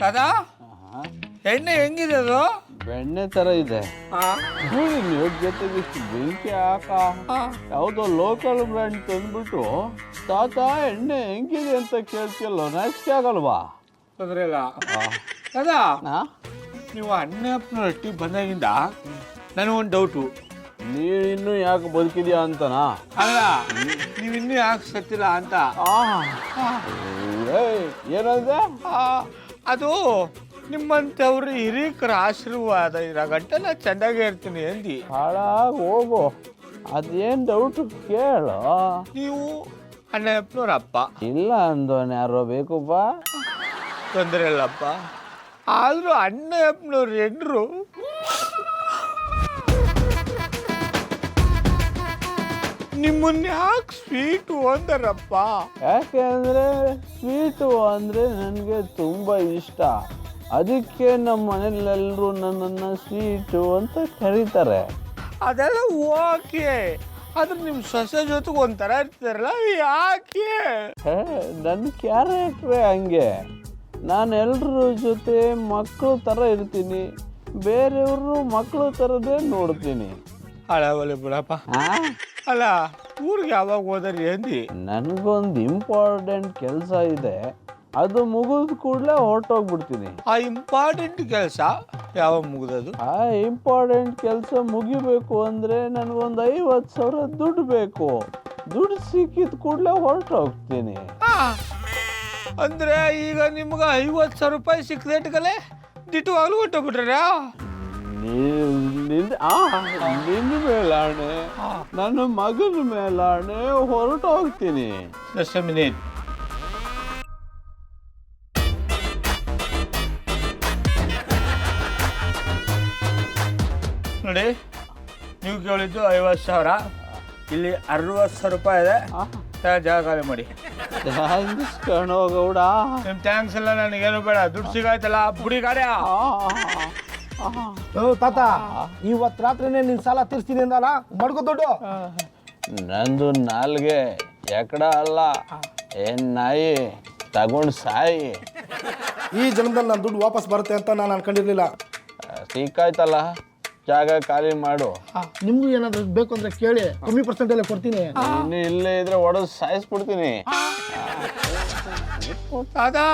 ದಾದಾ ಎಣ್ಣೆ ಹೆಂಗಿದೆ ಅದು? ಬೆಣ್ಣೆ ತರ ಇದೆ. ಜೊತೆಗೆ ಬೆಂಕಿ ಹಾಕ ಯಾವುದೋ ಲೋಕಲ್ ಬ್ರ್ಯಾಂಡ್ ತಂದ್ಬಿಟ್ಟು ತಾತ ಎಣ್ಣೆ ಹೆಂಗಿದೆ ಅಂತ ಕೇಳ್ತಿಯಲ್ಲ, ನಾಚಿಕೆ ಆಗಲ್ವಾ? ತೊಂದರೆ ಇಲ್ಲ ದಾದಾ. ನೀವು ಅಣ್ಣಪ್ಪನ ಹಟ್ಟಿಗೆ ಬಂದಾಗಿಂದ ನನಗೊಂದು ಡೌಟು. ನೀನಿನ್ನೂ ಯಾಕೆ ಬದುಕಿದ್ಯಾ ಅಂತನಾ? ಅಲ್ಲ, ನೀವಿನ್ನೂ ಯಾಕೆ ಸತ್ತಿಲ್ಲ ಅಂತ. ಏನಂದ್ರೆ ಅದು ನಿಮ್ಮಂಥವ್ರು ಹಿರೀಕರ ಆಶೀರ್ವಾದ ಇರೋ ಗಂಟೆ ನಾ ಚೆನ್ನಾಗೇ ಇರ್ತೀನಿ ಅಂದು. ಹಾಳಾಗಿ ಹೋಗು, ಅದೇನು ಡೌಟು ಕೇಳು. ನೀವು ಅಣ್ಣಪ್ಪನವ್ರಪ್ಪ ಇಲ್ಲ ಅಂದವನ್ ಯಾರೋ ಬೇಕಪ್ಪ. ತೊಂದರೆ ಇಲ್ಲಪ್ಪ. ಆದರೂ ಅಣ್ಣಪ್ಪನವ್ರ ಹೆಂಡ್ರು ನಿಮ್ಮನ್ನ ಯಾಕೆ ಸ್ವೀಟು ಅಂತಾರಪ್ಪ? ಯಾಕೆ ಅಂದರೆ ಸ್ವೀಟು ಅಂದರೆ ನನಗೆ ತುಂಬ ಇಷ್ಟ. ಅದಕ್ಕೆ ನಮ್ಮ ಮನೇಲೆಲ್ಲರೂ ನನ್ನನ್ನು ಸ್ವೀಟು ಅಂತ ಕರೀತಾರೆ. ಅದೆಲ್ಲ ಓಕೆ, ಆದ್ರೆ ನಿಮ್ಮ ಸೊಸೆ ಜೊತೆಗೆ ಒಂಥರ ಇರ್ತಾರಲ್ಲ, ಯಾಕೆ? ನನ್ನ ಕ್ಯಾರೆಕ್ಟ್ರೇ ಹಂಗೆ. ನಾನು ಎಲ್ಲರ ಜೊತೆ ಮಕ್ಕಳು ಥರ ಇರ್ತೀನಿ, ಬೇರೆಯವರು ಮಕ್ಕಳು ಥರದೇ ನೋಡ್ತೀನಿ. ಹಳವಲ್ಲಿ ಬಿಡಪ್ಪ. ಅಲ್ಲ, ಊರಿಗೆ ಯಾವಾಗ ಹೋದ್ರಿ ಅಂದು? ನನಗೊಂದು ಇಂಪಾರ್ಟೆಂಟ್ ಕೆಲಸ ಇದೆ, ಅದು ಮುಗಿದ ಕೂಡಲೇ ಹೊರಟೋಗ್ಬಿಡ್ತೀನಿ. ಆ ಇಂಪಾರ್ಟೆಂಟ್ ಕೆಲಸ ಯಾವಾಗ ಮುಗಿದದು? ಆ ಇಂಪಾರ್ಟೆಂಟ್ ಕೆಲಸ ಮುಗಿಬೇಕು ಅಂದರೆ ನನಗೊಂದು 50,000 ದುಡ್ಡು ಬೇಕು. ದುಡ್ಡು ಸಿಕ್ಕಿದ ಕೂಡಲೇ ಹೊರಟೋಗ್ತೀನಿ. ಅಂದರೆ ಈಗ ನಿಮ್ಗೆ 50,000 ರೂಪಾಯಿ ಸಿಕ್ಕದೇಟ್ಗಲೆ ದಿಟ್ಟವಾಗ್ಲೂ ಹೊಟ್ಟೋಗ್ಬಿಟ್ರ? ನಿನ್ನ ಮೇಲಾಣೆ, ನನ್ನ ಮಗನ ಮೇಲಾಣೆ ಹೊರಟೋಗ್ತೀನಿ. Just a minute. ನೋಡಿ, ನೀವು ಕೇಳಿದ್ದು 50,000, ಇಲ್ಲಿ 60,000 ರೂಪಾಯಿ ಇದೆ. ಜಾಗ ಖಾಲಿ ಮಾಡಿ. ಥ್ಯಾಂಕ್ಸ್ ಕಣೋ ಗೌಡ. ನಿಮ್ಮ ಥ್ಯಾಂಕ್ಸ್ ಎಲ್ಲ ನನಗೇನು ಬೇಡ, ದುಡ್ಡು ಸಿಗಾಯ್ತಲ್ಲ ಬುಡಿ ಗಾಡ್ಯ. ತಾತ, ಇವತ್ತು ರಾತ್ರಿನೇ ನಿನ್ ಸಾಲ ತೀರ್ಸ್ತೀನಿ ಅಂದಲ್ಲ, ಮಡ್ಕೋ ದುಡ್ಡು. ನಂದು ನಾಲ್ಗೆ ಎಕಡ ಅಲ್ಲ, ಏನ್ ನಾಯಿ ತಗೊಂಡು ಸಾಯಿ. ಈ ಜನ್ಮದಲ್ಲಿ ನನ್ನ ದುಡ್ಡು ವಾಪಸ್ ಬರುತ್ತೆ ಅಂತ ನಾನು ಅನ್ಕೊಂಡಿರ್ಲಿಲ್ಲ. ಸಿಕ್ಕಾಯ್ತಲ್ಲ, ಜಾಗ ಖಾಲಿ ಮಾಡು. ನಿಮ್ಗೂ ಏನಾದ್ರು ಬೇಕು ಅಂದ್ರೆ ಕೇಳಿ, ಕಮ್ಮಿ ಪರ್ಸೆಂಟಲ್ಲೇ ಕೊಡ್ತೀನಿ. ಇನ್ನು ಇಲ್ಲೇ ಇದ್ರೆ ಒಡೆದು ಸಾಯಿಸ್ಬಿಡ್ತೀನಿ. ದಾದಾ,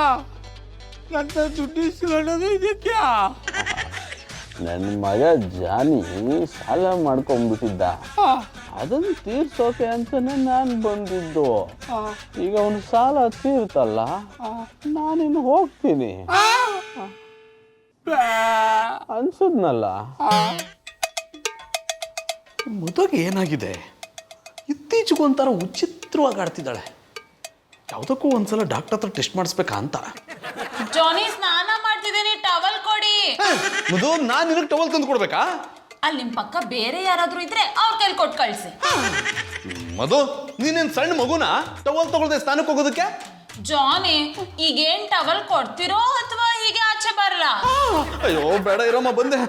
ನನ್ನ ದುಡ್ಡು ಇಸ್ಕೊಳ್ಳೋದು ಇದಕ್ಕೆ? ನನ್ನ ಮಗ ಜಾನಿ ಸಾಲ ಮಾಡ್ಕೊಂಡ್ಬಿಟ್ಟಿದ್ದ, ಅದನ್ನು ತೀರ್ಸೋಕೆ ಅಂತಾನೆ ನಾನು ಬಂದಿದ್ದು. ಈಗ ಅವನು ಸಾಲ ತೀರ್ತಲ್ಲ, ನಾನಿನ್ನು ಹೋಗ್ತೀನಿ ಅನ್ಸದ್ನಲ್ಲ. ಮದುವೆಗೆ ಏನಾಗಿದೆ? ಇತ್ತೀಚೆಗೂ ಒಂಥರ ವಿಚಿತ್ರವಾಗಿ ಆಡ್ತಿದ್ದಾಳೆ. ಯಾವುದಕ್ಕೂ ಒಂದ್ಸಲ ಡಾಕ್ಟರ್ ಹತ್ರ ಟೆಸ್ಟ್ ಮಾಡಿಸ್ಬೇಕಾ ಅಂತ. ಜಾನಿ, ಸ್ನಾನ ಮಾಡ್ತಿದ್ದೀನಿ, ಟವಲ್ ಕೊಡಿ. ಮಧು, ನಾನು ನಿನಗೆ ಟವಲ್ ತಂದು ಕೊಡ್ಬೇಕಾ? ಅಲ್ಲಿ ನಿಮ್ ಪಕ್ಕ ಬೇರೆ ಯಾರಾದ್ರೂ ಇದ್ರೆ ಅವ್ರ ಕೈಲಿ ಕೊಟ್ಟು ಕಳ್ಸಿ. ಮಧು, ನೀನೇನ್ ಸಣ್ಣ ಮಗುನ ಟವಲ್ ತಗೊಳ್ದೆ ಸ್ನಾನಕ್ಕೆ ಹೋಗೋದಕ್ಕೆ? ಜಾನಿ, ಈಗೇನ್ ಟವಲ್ ಕೊಡ್ತಿರೋ ಅಥವಾ ಹೀಗೆ ಆಚೆ ಬರಲ್ಲ? ಅಯ್ಯೋ ಬೇಡ ಇರಮ್ಮ, ಬಂದೆ.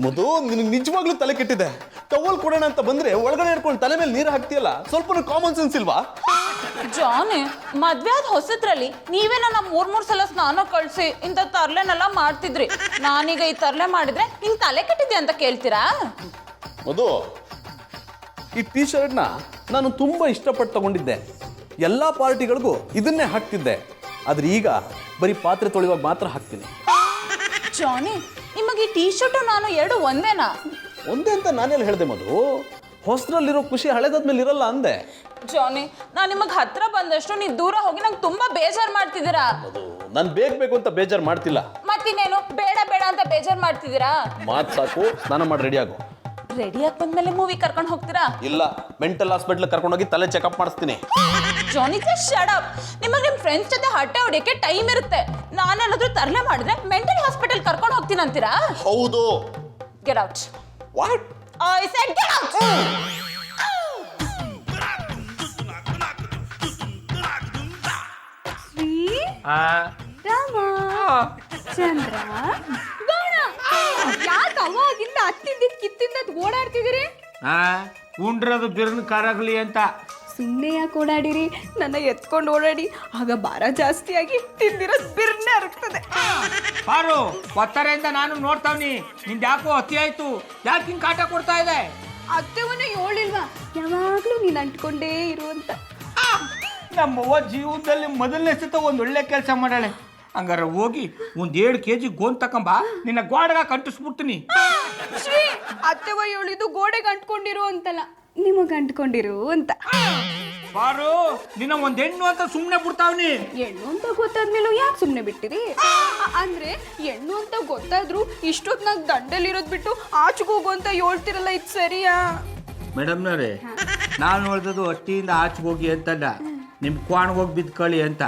ಮಧು, ನಿನಗೆ ನಿಜವಾಗ್ಲೂ ತಲೆ ಕೆಟ್ಟಿದೆ. ಟವಲ್ ಕೊಡೋಣ ಅಂತ ಬಂದ್ರೆ ಒಳಗಡೆ ಇಟ್ಕೊಂಡು ತಲೆ ಮೇಲೆ ನೀರು ಹಾಕ್ತಿಯಲ್ಲ, ಸ್ವಲ್ಪ ಕಾಮನ್ ಸೆನ್ಸ್ ಇಲ್ವಾ? ಜಾನಿ, ಮದ್ವೆ ಆದ ಹೊಸದ್ರಲ್ಲಿ ನೀವೇ ನನ್ನ ಮೂರ್ ಸಲ ಸ್ನಾನ ಕಳ್ಸಿ ಇಂಥ ತರ್ಲೆನೆಲ್ಲ ಮಾಡ್ತಿದ್ರಿ. ನಾನೀಗ ಈ ತರ್ಲೆ ಮಾಡಿದ್ರೆ ನಿಂಗೆ ತಲೆ ಕೆಟ್ಟಿದೆ ಅಂತ ಕೇಳ್ತೀರಾ? ಮಧು, ಈ ಟೀ ಶರ್ಟ್ನ ನಾನು ತುಂಬಾ ಇಷ್ಟಪಟ್ಟು ತಗೊಂಡಿದ್ದೆ. ಎಲ್ಲಾ ಪಾರ್ಟಿಗಳಿಗೂ ಇದನ್ನೇ ಹಾಕ್ತಿದ್ದೆ. ಆದ್ರೆ ಈಗ ಬರೀ ಪಾತ್ರೆ ತೊಳೆಯುವಾಗ ಮಾತ್ರ ಹಾಕ್ತೀನಿ. ಜಾನಿ, ನಿಮಗೆ ಈ ಟೀ ಶರ್ಟು ನಾನು ಎರಡು ಒಂದೇನಾ? ಒಂದೇ ಅಂತ ನಾನೆಲ್ಲ ಹೇಳ್ದೆ ಮಧು. ಹೊಸದ್ರಲ್ಲಿರೋ ಖುಷಿ ಹಳೆದಾದ್ಮೇಲೆ ಇರಲ್ಲ ಅಂದೆ. ಜಾನಿ, ನಾನು ನಿಮಗೆ ಹತ್ರ ಬಂದಷ್ಟು ನೀವು ದೂರ ಹೋಗಿ ನಂಗೆ ತುಂಬಾ ಬೇಜಾರು ಮಾಡ್ತಿದ್ದೀರಾ. ಮಧು, ನಾನು ಬೇಕು ಅಂತ ಬೇಜಾರು ಮಾಡ್ತಿಲ್ಲ. ಮತ್ತಿನ್ನೇನು ಬೇಡ ಬೇಡ ಅಂತ ಬೇಜಾರು ಮಾಡ್ತಿದ್ದೀರಾ? ಮಾತು ಸಾಕು, ಸ್ನಾನ ಮಾಡಿ ರೆಡಿ ಆಗು. ರೆಡಿ ಆಗಿ ಬಂದ್ಮೇಲೆ ಮೂವಿ ಕರ್ಕೊಂಡು ಹೋಗ್ತೀರಾ? ಇಲ್ಲ, ಮೆಂಟಲ್ ಹಾಸ್ಪಿಟಲ್ ಕರ್ಕೊಂಡೋಗಿ ತಲೆ ಚೆಕಪ್ ಮಾಡಿಸ್ತೀನಿ. ಜಾನಿ, ಶಟ್ ಅಪ್. ನಿಮಗೆ ನಿಮ್ಮ ಫ್ರೆಂಡ್ಸ್ ಜೊತೆ ಹಟ್ಟೆ ಹೊಡಿಯೋಕ್ಕೆ ಟೈಮ್ ಇರುತ್ತೆ. ನಾನೇನಾದ್ರೂ ತರಲೆ ಮಾಡಿದ್ರೆ ಮೆಂಟಲ್ ಹಾಸ್ಪಿಟಲ್ ಕರ್ಕೊಂಡು ಹೋಗ್ತೀನಿ ಅಂತೀರಾ? ಹೌದು. Get out. What? I said get out. Rama Chandra Gowda ಯಾಕೆ ಅವಾಗಿಂದ ಹತ್ತಿಂದ ಕಿತ್ತಿಂದ ಓಡಾಡ್ತಿದ್ದೀರಿ? ಉಂಡ್ರದು ಬಿರ್ನ ಕಾರಾಗ್ಲಿ ಅಂತ. ಸುಮ್ಮನೆ ಯಾಕೆ ಓಡಾಡಿರಿ? ನನ್ನ ಎತ್ಕೊಂಡು ಓಡಾಡಿ, ಆಗ ಭಾರ ಜಾಸ್ತಿಯಾಗಿ ತಿಂದಿರೋದು ಬಿರ್ನೆ ಅರಗ್ತದೆ. ಪಾರು ಒತ್ತಾರೆಯಿಂದ ನಾನು ನೋಡ್ತಾವ್ನಿ. ನಿಂದ ಯಾಕೋ ಅತಿ ಆಯ್ತು, ಯಾಕೆ ಹಿಂಗ್ ಕಾಟ ಕೊಡ್ತಾ ಇದೆ? ಅತ್ತೆವನ್ನ ಹೇಳಿಲ್ವಾ ಯಾವಾಗ್ಲೂ ನೀನ್ ಅಂಟ್ಕೊಂಡೇ ಇರುವಂತ? ನಮ್ಮವ್ವ ಜೀವನದಲ್ಲಿ ಮೊದಲನೇ ಸತ ಒಂದ್ ಒಳ್ಳೆ ಕೆಲಸ ಮಾಡಾಳೆ. ಹಂಗಾರ ಹೋಗಿ ಒಂದ್ 7 kg ಗೋನ್ ತಕೊಂಬ, ನಿನ್ನ ಗೋಡೆಗ ಕಂಟಿಸ್ಬಿಡ್ತೀನಿ. ಶ್ರೀ, ಅತ್ತೆವ ಹೇಳಿದ್ದು ಗೋಡೆಗೆ ಅಂಟ್ಕೊಂಡಿರು ಅಂತಲ್ಲ, ನಿಮಗ್ ಅಂಟ್ಕೊಂಡಿರು ಅಂತ. ಪಾರು ನಿನ್ನ ಒಂದ್ ಹೆಣ್ಣು ಅಂತ ಸುಮ್ನೆ ಬಿಡ್ತಾವ್ನಿ. ಹೆಣ್ಣು ಅಂತ ಗೊತ್ತಾದ್ಮೇಲೂ ಯಾಕೆ ಸುಮ್ನೆ ಬಿಟ್ಟಿರಿ? ಅಂದ್ರೆ ಹೆಣ್ಣು ಅಂತ ಗೊತ್ತಾದ್ರು ಇಷ್ಟೊತ್ನಾಗ ದಂಡಲ್ಲಿರೋದ್ ಬಿಟ್ಟು ಆಚೆಗೆ ಹೋಗು ಅಂತ ಹೇಳ್ತಿರಲ್ಲ, ಇದು ಸರಿಯಾ? ಮೇಡಮ್ನವ್ರೆ, ನಾನು ನೋಡಿದ್ದು ಹಟ್ಟಿಯಿಂದ ಆಚೆಗೆ ಹೋಗಿ ಅಂತಲ್ಲ, ನಿಮ್ ಕ್ವಾಣ್ಗೆ ಹೋಗಿ ಬಿದ್ಕೊಳ್ಳಿ ಅಂತ.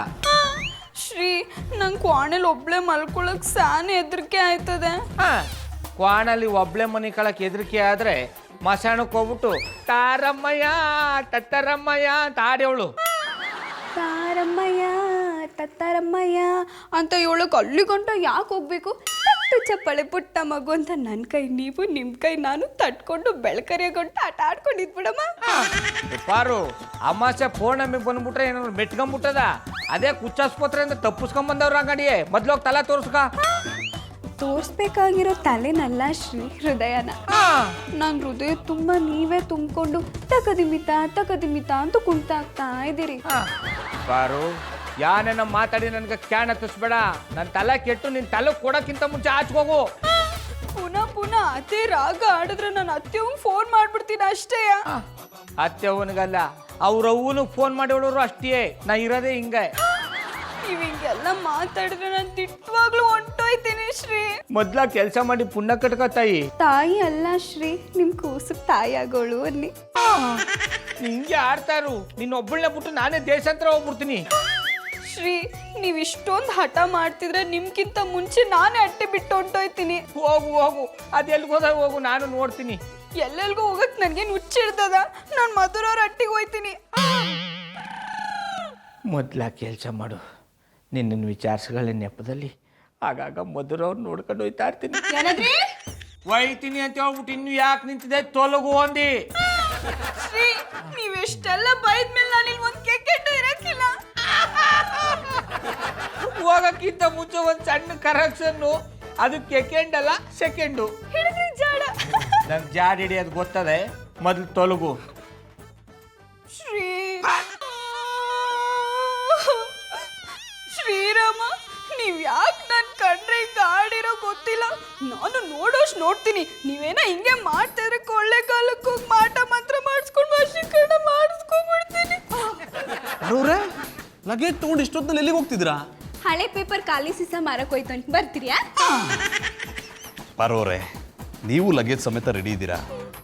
ಶ್ರೀ, ನಂಗೆ ಕ್ವಾಣಲ್ಲಿ ಒಬ್ಳೆ ಮಲ್ಕೊಳಕ್ ಸಾನೆ ಹೆದರಿಕೆ ಆಯ್ತದೆ. ಕ್ವಾಣಲ್ಲಿ ಒಬ್ಳೆ ಮನೆ ಕಳಕ್ ಹೆದರಿಕೆ ಆದ್ರೆ ಮಸಾಣಕ್ಕೆ ಹೋಗ್ಬಿಟ್ಟು ತಾರಮ್ಮಯ್ಯ ತತ್ತರಮ್ಮಯ್ಯ ಅಂತ ಆಡೇವಳು. ತಾರಮ್ಮಯ್ಯ ತತ್ತಾರಮ್ಮಯ್ಯ ಅಂತ ಹೇಳಕ್ ಅಲ್ಲಿ ಗಂಟ ಯಾಕೆ ಹೋಗ್ಬೇಕು? ತಟ್ಟು ಚಪ್ಪಳೆ ಪುಟ್ಟ ಮಗು ಅಂತ ನನ್ನ ಕೈ ನೀವು, ನಿಮ್ಮ ಕೈ ನಾನು ತಟ್ಕೊಂಡು ಬೆಳಕರಿಯ ಗಂಟ ಆಟ ಆಡ್ಕೊಂಡಿದ್ಬಿಡಮ್ಮ. ಪಾರು, ಅಮಾಸೆ ಪೌರ್ಣಮಿ ಬಂದ್ಬಿಟ್ರೆ ಏನಾದ್ರು ಮೆಟ್ಕೊಂಬಿಟ್ಟದ, ಅದೇ ಕುಚ್ಚಾಸ್ಪತ್ರೆಯಿಂದ ತಪ್ಪಿಸ್ಕೊಂಬಂದವ್ರ ಅಂಗಡಿಯೇ. ಮೊದ್ಲೋಗಿ ತಲೆ ತೋರ್ಸ್ಕ. ತೋರಿಸ್ಬೇಕಾಗಿರೋ ತಲೆನಲ್ಲ ಶ್ರೀ, ಹೃದಯನ. ನನ್ನ ಹೃದಯ ತುಂಬ ನೀವೇ ತುಂಬಿಕೊಂಡು ತಕದಿಮಿತ ಅಂತ ಕುಂತಾಗ್ತಾ ಇದ್ದೀರಿ. ಪಾರು, ಯಾನೇನ ಮಾತಾಡಿ ನನಗೆ ಕ್ಯಾನ್ ಹತ್ತಿಸ್ಬೇಡ. ನನ್ನ ತಲೆ ಕೆಟ್ಟು ನಿನ್ನ ತಲೆ ಕೊಡೋಕ್ಕಿಂತ ಮುಂಚೆ ಆಚೆಗೋಗು. ಪುನಃ ಅದೇ ರಾಗ ಆಡಿದ್ರೆ ನಾನು ಅತ್ತೆವಂಗೆ ಫೋನ್ ಮಾಡ್ಬಿಡ್ತೀನಿ ಅಷ್ಟೇ. ಅತ್ತೆವನಿಗಲ್ಲ, ಅವ್ರವ್ವನು ಫೋನ್ ಮಾಡಿ ಹೇಳೋರು ಅಷ್ಟೇ. ನಾ ಇರೋದೇ ಹಿಂಗೆ. ನೀವು ಹಿಂಗೆಲ್ಲ ಮಾತಾಡಿದ್ರೆ ನಾನು ತಿಟ್ಟವಾಗ್ಲೂ ಹೊಂಟೋಯ್ತೀನಿ ಶ್ರೀ. ಮೊದ್ಲ ಕೆಲಸ ಮಾಡಿ ಪುಣ್ಯ ಕಟ್ಕ ತಾಯಿ. ತಾಯಿ ಅಲ್ಲ ಶ್ರೀ, ನಿಮ್ ಕೂಸು ತಾಯಿ ಆಗೋಳು ಅನ್ನಿ. ಹಿಂಗೆ ಆಡ್ತಾರು. ನಿನ್ನೊಬ್ಬಳನ್ನ ಬಿಟ್ಟು ನಾನೇ ದೇಶಾಂತರ ಹೋಗ್ಬಿಡ್ತೀನಿ. ಶ್ರೀ, ನೀವು ಇಷ್ಟೊಂದು ಹಠ ಮಾಡ್ತಿದ್ರೆ ನಿಮ್ಗಿಂತ ಮುಂಚೆ ನಾನೇ ಅಟ್ಟೆ ಬಿಟ್ಟು ಹೊಂಟೋಯ್ತೀನಿ. ಹೋಗು, ಅದೆಲ್ಗೆ ಹೋದಾಗ ಹೋಗು, ನಾನು ನೋಡ್ತೀನಿ. ಎಲ್ಲೆಲ್ಗೂ ಹೋಗಕ್ ನನ್ಗೇನು ಹುಚ್ಚಿಡ್ತದ? ನಾನು ಮಧುರವ್ರ ಅಟ್ಟಿಗೆ ಹೋಯ್ತೀನಿ. ಮೊದ್ಲ ಕೆಲಸ ಮಾಡು. ನಿನ್ನ ವಿಚಾರಿಸಗಳ ನೆಪದಲ್ಲಿ ಆಗಾಗ ಮಧುರವ್ರು ನೋಡ್ಕೊಂಡು ಹೋಯ್ತಾ ಇರ್ತೀನಿ. ಒಯ್ತೀನಿ ಅಂತ ಹೇಳ್ಬಿಟ್ಟು ಇನ್ನು ಯಾಕೆ ನಿಂತಿದೆ? ತೊಲಗು ಅಂದಿ. ಶ್ರೀ, ನೀವೆಷ್ಟೆಲ್ಲ ಬೈದ್ಮೇಲೆ ನಾನು ಇಲ್ಲಿ ಒಂದು ಕೆಕೆಟ್ಟು ಇರಕ್ಕಿಲ್ಲ. ಹೋಗಕ್ಕಿಂತ ಮುಂಚೆ ಒಂದು ಸಣ್ಣ ಕರೆಕ್ಷನ್ನು, ಅದು ಸೆಕೆಂಡ್ ಸೆಕೆಂಡು. ಹೇಳಿದ್ರಿ ಜಾಡ. ನಂಗೆ ಜಾಡ್ ಹಿಡಿಯೋದು ಗೊತ್ತದೆ, ಮೊದಲು ತೊಲಗು. ಶ್ರೀ, ಶ್ರೀರಾಮ, ನೀವ್ ಯಾಕೆ ನನ್ ಕಂಡ್ರೆ ಹಿಂಗ ಆಡಿರೋ ಗೊತ್ತಿಲ್ಲ. ನಾನು ನೋಡೋಷ್ಟು ನೋಡ್ತೀನಿ. ನೀವೇನ ಹಿಂಗೆ ಮಾಡ್ತಿದ್ರೆ ಕೊಳ್ಳೆ ಕಾಲಕ್ಕೆ ಹೋಗಿ ಮಾಟ ಮಂತ್ರ ಮಾಡಿಸ್ಕೊಂಡು ವಶೀಕರಣ ಮಾಡಿಸ್ಕೊಂಡ್ಬಿಡ್ತೀನಿ. ಅವ್ರವ್ರೆ, ಲಗೇಜ್ ತಗೊಂಡು ಇಷ್ಟೊತ್ತಲ್ಲಿ ಎಲ್ಲಿಗೆ ಹೋಗ್ತಿದ್ದೀರಾ? ಹಳೆ ಪೇಪರ್ ಖಾಲಿ ಸೀಸ ಮಾರಕ್ ಹೋಯ್ತಾನೆ, ಬರ್ತೀರಿಯಾ? ಪಾರೋರೆ, ನೀವು ಲಗೇಜ್ ಸಮೇತ ರೆಡಿ ಇದ್ದೀರಾ?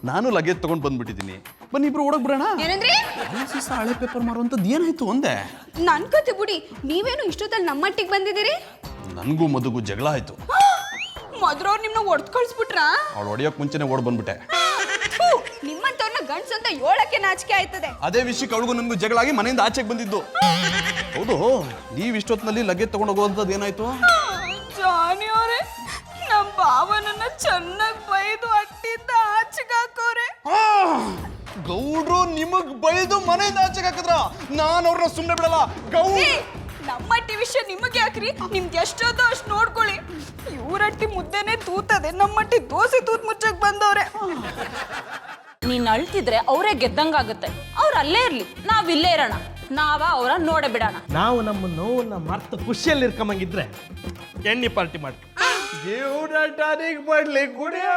ನಾನು ಲಗೇಜ್ ತಗೊಂಡು ಬಂದ್ಬಿಟ್ಟಿದ್ದೀನಿ. ಬನ್ನಿ ಇಬ್ರು ಓಡಕ್ ಬರೋಣ. ಏನಂದ್ರಿ? ಹಳೆ ಪೇಪರ್ ಮಾರುವಂಥದ್ದು ಏನಾಯ್ತು ಒಂದೇ? ನನ್ ಕತೆ ಬಿಡಿ, ನೀವೇನು ಇಷ್ಟೊತ್ತಲ್ಲಿ ನಮ್ಮಟ್ಟಿಗೆ ಬಂದಿದ್ದೀರಿ? ನನಗೂ ಮದುಗೂ ಜಗಳ ಆಯ್ತು. ಮದ್ರವ್ರು ನಿಮ್ನ ಒಡ್ದು ಕಳ್ಸ್ಬಿಟ್ರಾ? ಅವಳು ಹೊಡಿಯೋಕೆ ಮುಂಚೆನೆ ಓಡ್ ಬಂದ್ಬಿಟ್ಟೆ. ನಿಮ್ಮಂತವ್ರನ್ನ ಗಂಡ್ಸ್ ಅಂತ ಹೇಳಕ್ಕೆ ನಾಚಿಕೆ ಆಯ್ತದೆ. ಅದೇ ವಿಷಯಕ್ಕೆ ಅವಳಿಗೂ ನನಗೂ ಜಗಳ ಆಗಿ ಮನೆಯಿಂದ ಆಚೆಗೆ ಬಂದಿದ್ದು. ಹೌದು, ನೀವು ಇಷ್ಟೊತ್ತಿನಲ್ಲಿ ಲಗೇಜ್ ತಗೊಂಡು ಹೋಗುವಂಥದ್ದು ಏನಾಯ್ತು? ಜಾನಿ ಅವರೇ, ನಮ್ಮ ಭಾವನನ್ನ ಚೆನ್ನಾಗಿ ಬೈದು ಅಟ್ಟಿಂದ ಆಚೆಗೆ ಹಾಕೋರೆ. ಗೌಡ್ರು ನಿಮಗ್ ಬೈದು ಮನೆಯಿಂದ ಆಚೆಗೆ ಹಾಕಿದ್ರ? ನಾನು ಅವ್ರನ್ನ ಸುಮ್ಮನೆ ಬಿಡಲ್ಲ. ಗೌಡ್ರು ನಮ್ಮಟ್ಟಿ ವಿಷಯ ನಿಮಗೆ ಯಾಕ್ರಿ? ನಿಮ್ಗೆ ಎಷ್ಟೋದೋ ಅಷ್ಟು ನೋಡ್ಕೊಳ್ಳಿ. ಇವರಟ್ಟಿ ಮುದ್ದೆನೆ ತೂತದೆ, ನಮ್ಮಟ್ಟಿ ದೋಸೆ ತೂತ್ ಮುಚ್ಚಕ್ ಬಂದವ್ರೆ. ನೀನ್ ಅಳ್ತಿದ್ರೆ ಅವರೇ ಗೆದ್ದಂಗಾಗುತ್ತೆ. ಅವ್ರು ಅಲ್ಲೇ ಇರ್ಲಿ, ನಾವ್ ಇಲ್ಲೇ ಇರೋಣ. ನಾವ ಅವರ ನೋಡೇ ಬಿಡೋಣ. ನಾವು ನಮ್ಮ ನೋವನ್ನ ಮರ್ತು ಖುಷಿಯಲ್ಲಿ ಇರ್ಕೊಂಬಂಗಿದ್ರೆ ಎಣ್ಣೆ ಪಾರ್ಟಿ ಮಾಡಿ ಜೀವನ ಟಾನಿಕ್ ಮಾಡ್ಲಿ, ಕುಡಿಯ